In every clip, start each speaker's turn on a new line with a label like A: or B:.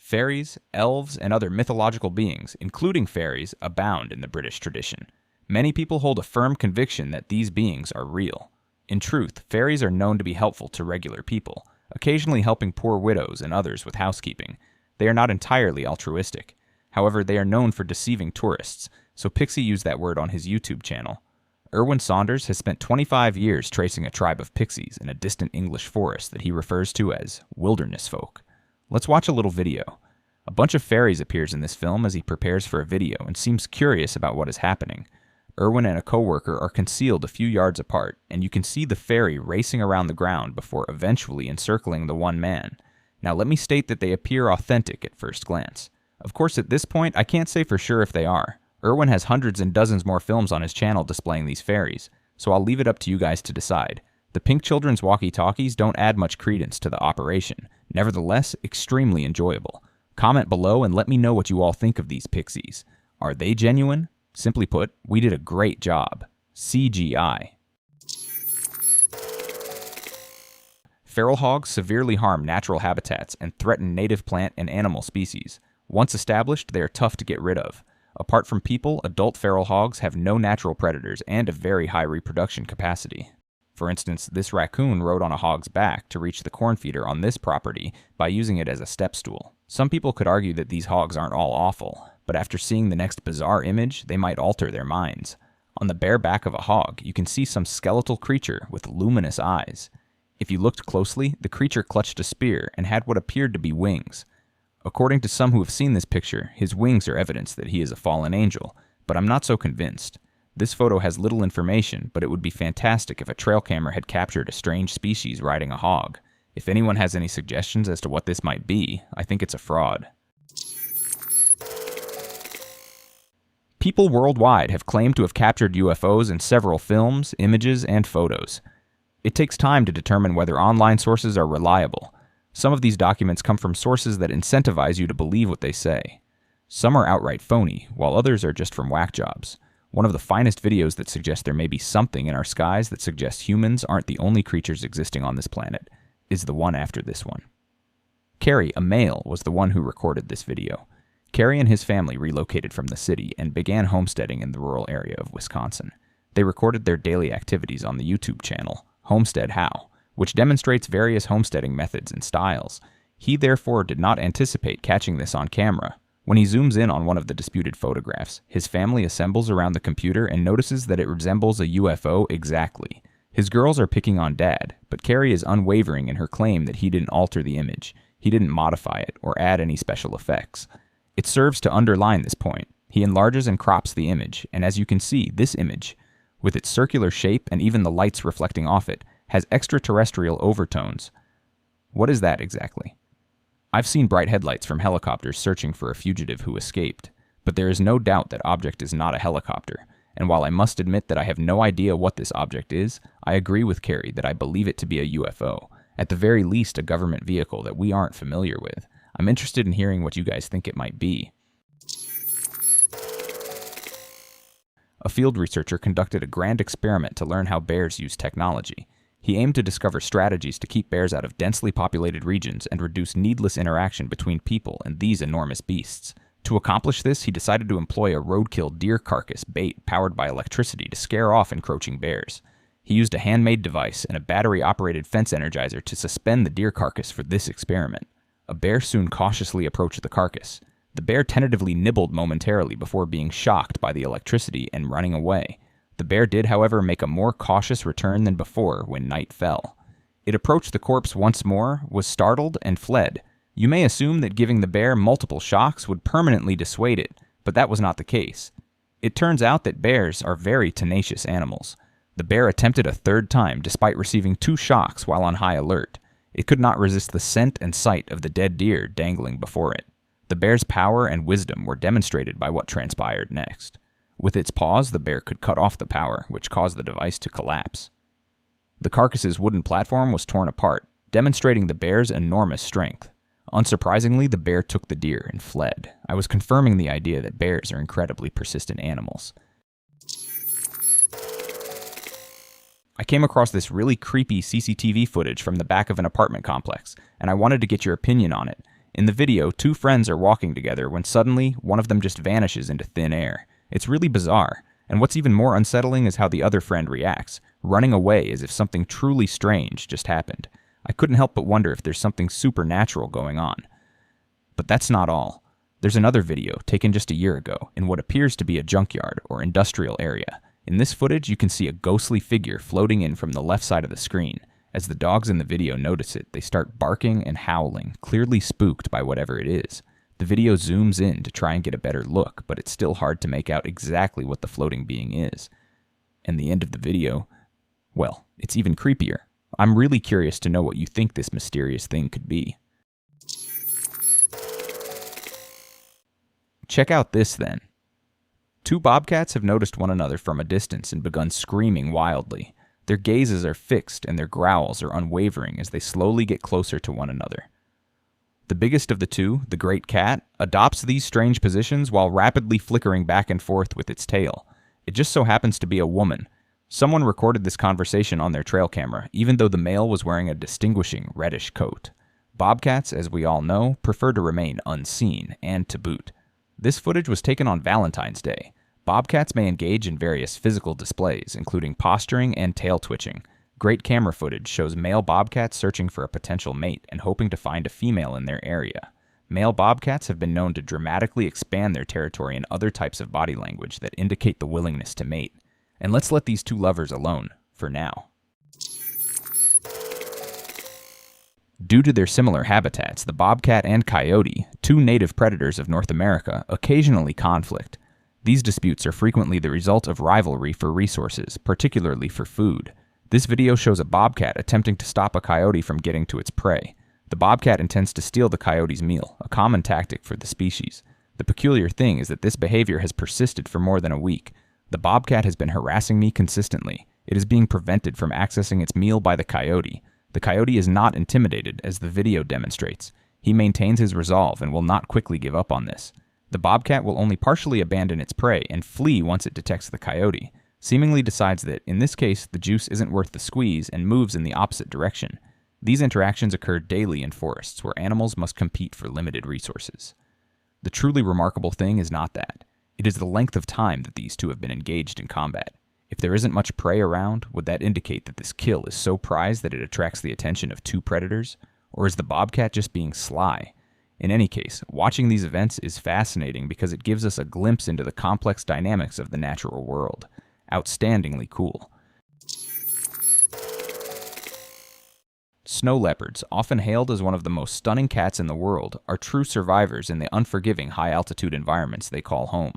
A: Fairies, elves, and other mythological beings, including fairies, abound in the British tradition. Many people hold a firm conviction that these beings are real. In truth, fairies are known to be helpful to regular people, occasionally helping poor widows and others with housekeeping. They are not entirely altruistic. However, they are known for deceiving tourists, so Pixie used that word on his YouTube channel. Erwin Saunders has spent 25 years tracing a tribe of pixies in a distant English forest that he refers to as wilderness folk. Let's watch a little video. A bunch of fairies appears in this film as he prepares for a video and seems curious about what is happening. Erwin and a coworker are concealed a few yards apart, and you can see the fairy racing around the ground before eventually encircling the one man. Now let me state that they appear authentic at first glance. Of course, at this point, I can't say for sure if they are. Erwin has hundreds and dozens more films on his channel displaying these fairies, so I'll leave it up to you guys to decide. The Pink Children's walkie-talkies don't add much credence to the operation, nevertheless, extremely enjoyable. Comment below and let me know what you all think of these pixies. Are they genuine? Simply put, we did a great job. CGI. Feral hogs severely harm natural habitats and threaten native plant and animal species. Once established, they are tough to get rid of. Apart from people, adult feral hogs have no natural predators and a very high reproduction capacity. For instance, this raccoon rode on a hog's back to reach the corn feeder on this property by using it as a step stool. Some people could argue that these hogs aren't all awful, but after seeing the next bizarre image, they might alter their minds. On the bare back of a hog, you can see some skeletal creature with luminous eyes. If you looked closely, the creature clutched a spear and had what appeared to be wings. According to some who have seen this picture, his wings are evidence that he is a fallen angel, but I'm not so convinced. This photo has little information, but it would be fantastic if a trail camera had captured a strange species riding a hog. If anyone has any suggestions as to what this might be, I think it's a fraud. People worldwide have claimed to have captured UFOs in several films, images, and photos. It takes time to determine whether online sources are reliable. Some of these documents come from sources that incentivize you to believe what they say. Some are outright phony, while others are just from whack jobs. One of the finest videos that suggests there may be something in our skies that suggests humans aren't the only creatures existing on this planet is the one after this one. Kerry, a male, was the one who recorded this video. Kerry and his family relocated from the city and began homesteading in the rural area of Wisconsin. They recorded their daily activities on the YouTube channel, Homestead How, which demonstrates various homesteading methods and styles. He therefore did not anticipate catching this on camera. When he zooms in on one of the disputed photographs, his family assembles around the computer and notices that it resembles a UFO exactly. His girls are picking on Dad, but Kerry is unwavering in her claim that he didn't alter the image, he didn't modify it, or add any special effects. It serves to underline this point. He enlarges and crops the image, and as you can see, this image, with its circular shape and even the lights reflecting off it, has extraterrestrial overtones. What is that exactly? I've seen bright headlights from helicopters searching for a fugitive who escaped, but there is no doubt that object is not a helicopter, and while I must admit that I have no idea what this object is, I agree with Kerry that I believe it to be a UFO, at the very least a government vehicle that we aren't familiar with. I'm interested in hearing what you guys think it might be. A field researcher conducted a grand experiment to learn how bears use technology. He aimed to discover strategies to keep bears out of densely populated regions and reduce needless interaction between people and these enormous beasts. To accomplish this, he decided to employ a roadkill deer carcass bait powered by electricity to scare off encroaching bears. He used a handmade device and a battery-operated fence energizer to suspend the deer carcass for this experiment. A bear soon cautiously approached the carcass. The bear tentatively nibbled momentarily before being shocked by the electricity and running away. The bear did, however, make a more cautious return than before when night fell. It approached the corpse once more, was startled, and fled. You may assume that giving the bear multiple shocks would permanently dissuade it, but that was not the case. It turns out that bears are very tenacious animals. The bear attempted a third time despite receiving 2 shocks while on high alert. It could not resist the scent and sight of the dead deer dangling before it. The bear's power and wisdom were demonstrated by what transpired next. With its paws, the bear could cut off the power, which caused the device to collapse. The carcass's wooden platform was torn apart, demonstrating the bear's enormous strength. Unsurprisingly, the bear took the deer and fled. I was confirming the idea that bears are incredibly persistent animals. I came across this really creepy CCTV footage from the back of an apartment complex, and I wanted to get your opinion on it. In the video, two friends are walking together when suddenly one of them just vanishes into thin air. It's really bizarre, and what's even more unsettling is how the other friend reacts, running away as if something truly strange just happened. I couldn't help but wonder if there's something supernatural going on. But that's not all. There's another video taken just a year ago in what appears to be a junkyard or industrial area. In this footage, you can see a ghostly figure floating in from the left side of the screen. As the dogs in the video notice it, they start barking and howling, clearly spooked by whatever it is. The video zooms in to try and get a better look, but it's still hard to make out exactly what the floating being is. And the end of the video, well, it's even creepier. I'm really curious to know what you think this mysterious thing could be. Check out this then. Two bobcats have noticed one another from a distance and begun screaming wildly. Their gazes are fixed and their growls are unwavering as they slowly get closer to one another. The biggest of the two, the great cat, adopts these strange positions while rapidly flickering back and forth with its tail. It just so happens to be a woman. Someone recorded this conversation on their trail camera, even though the male was wearing a distinguishing reddish coat. Bobcats, as we all know, prefer to remain unseen, and to boot. This footage was taken on Valentine's Day. Bobcats may engage in various physical displays, including posturing and tail twitching. Great camera footage shows male bobcats searching for a potential mate and hoping to find a female in their area. Male bobcats have been known to dramatically expand their territory in other types of body language that indicate the willingness to mate. And let's let these two lovers alone, for now. Due to their similar habitats, the bobcat and coyote, two native predators of North America, occasionally conflict. These disputes are frequently the result of rivalry for resources, particularly for food. This video shows a bobcat attempting to stop a coyote from getting to its prey. The bobcat intends to steal the coyote's meal, a common tactic for the species. The peculiar thing is that this behavior has persisted for more than a week. The bobcat has been harassing me consistently. It is being prevented from accessing its meal by the coyote. The coyote is not intimidated, as the video demonstrates. He maintains his resolve and will not quickly give up on this. The bobcat will only partially abandon its prey and flee once it detects the coyote, seemingly decides that, in this case, the juice isn't worth the squeeze and moves in the opposite direction. These interactions occur daily in forests where animals must compete for limited resources. The truly remarkable thing is not that. It is the length of time that these two have been engaged in combat. If there isn't much prey around, would that indicate that this kill is so prized that it attracts the attention of two predators? Or is the bobcat just being sly? In any case, watching these events is fascinating because it gives us a glimpse into the complex dynamics of the natural world. Outstandingly cool. Snow leopards, often hailed as one of the most stunning cats in the world, are true survivors in the unforgiving high-altitude environments they call home.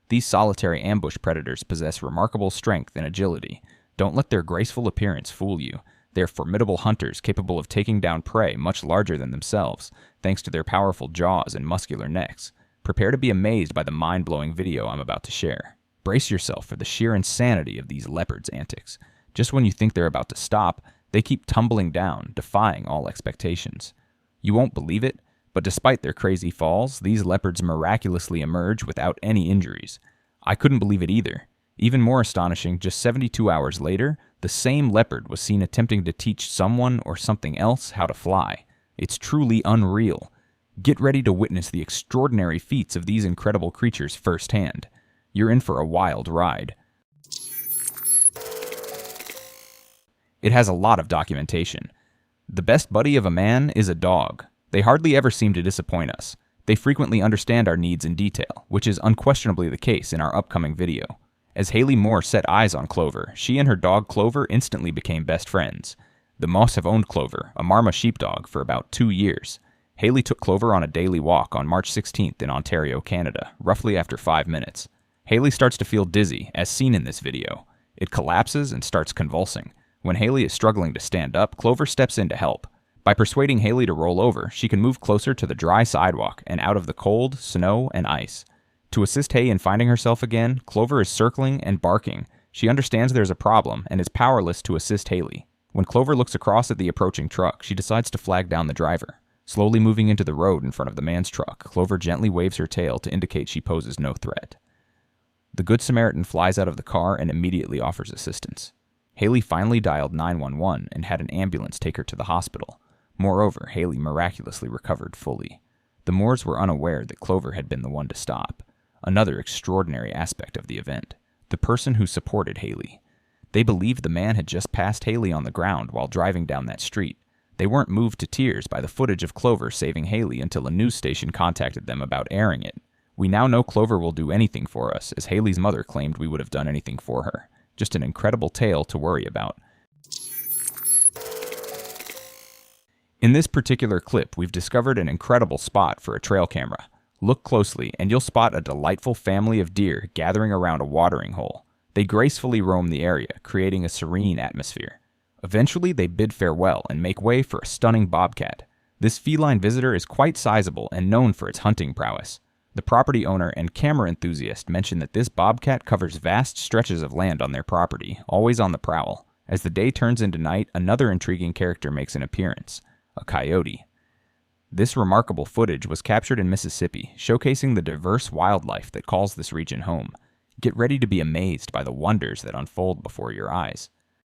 A: These solitary ambush predators possess remarkable strength and agility. Don't let their graceful appearance fool you. They are formidable hunters capable of taking down prey much larger than themselves, thanks to their powerful jaws and muscular necks. Prepare to be amazed by the mind-blowing video I'm about to share. Brace yourself for the sheer insanity of these leopards' antics. Just when you think they're about to stop, they keep tumbling down, defying all expectations. You won't believe it, but despite their crazy falls, these leopards miraculously emerge without any injuries. I couldn't believe it either. Even more astonishing, just 72 hours later, the same leopard was seen attempting to teach someone or something else how to fly. It's truly unreal. Get ready to witness the extraordinary feats of these incredible creatures firsthand. You're in for a wild ride. It has a lot of documentation. The best buddy of a man is a dog. They hardly ever seem to disappoint us. They frequently understand our needs in detail, which is unquestionably the case in our upcoming video. As Haley Moore set eyes on Clover, she and her dog Clover instantly became best friends. The Moss have owned Clover, a Marma sheepdog, for about 2 years. Haley took Clover on a daily walk on March 16th in Ontario, Canada, roughly after 5 minutes. Haley starts to feel dizzy, as seen in this video. It collapses and starts convulsing. When Haley is struggling to stand up, Clover steps in to help. By persuading Haley to roll over, she can move closer to the dry sidewalk and out of the cold, snow, and ice. To assist Hay in finding herself again, Clover is circling and barking. She understands there's a problem and is powerless to assist Haley. When Clover looks across at the approaching truck, she decides to flag down the driver. Slowly moving into the road in front of the man's truck, Clover gently waves her tail to indicate she poses no threat. The Good Samaritan flies out of the car and immediately offers assistance. Haley finally dialed 911 and had an ambulance take her to the hospital. Moreover, Haley miraculously recovered fully. The Moores were unaware that Clover had been the one to stop. Another extraordinary aspect of the event: the person who supported Haley. They believed the man had just passed Haley on the ground while driving down that street. They weren't moved to tears by the footage of Clover saving Haley until a news station contacted them about airing it. We now know Clover will do anything for us, as Haley's mother claimed we would have done anything for her. Just an incredible tale to worry about. In this particular clip, we've discovered an incredible spot for a trail camera. Look closely, and you'll spot a delightful family of deer gathering around a watering hole. They gracefully roam the area, creating a serene atmosphere. Eventually, they bid farewell and make way for a stunning bobcat. This feline visitor is quite sizable and known for its hunting prowess. The property owner and camera enthusiast mention that this bobcat covers vast stretches of land on their property, always on the prowl. As the day turns into night, another intriguing character makes an appearance: a coyote. This remarkable footage was captured in Mississippi, showcasing the diverse wildlife that calls this region home. Get ready to be amazed by the wonders that unfold before your eyes.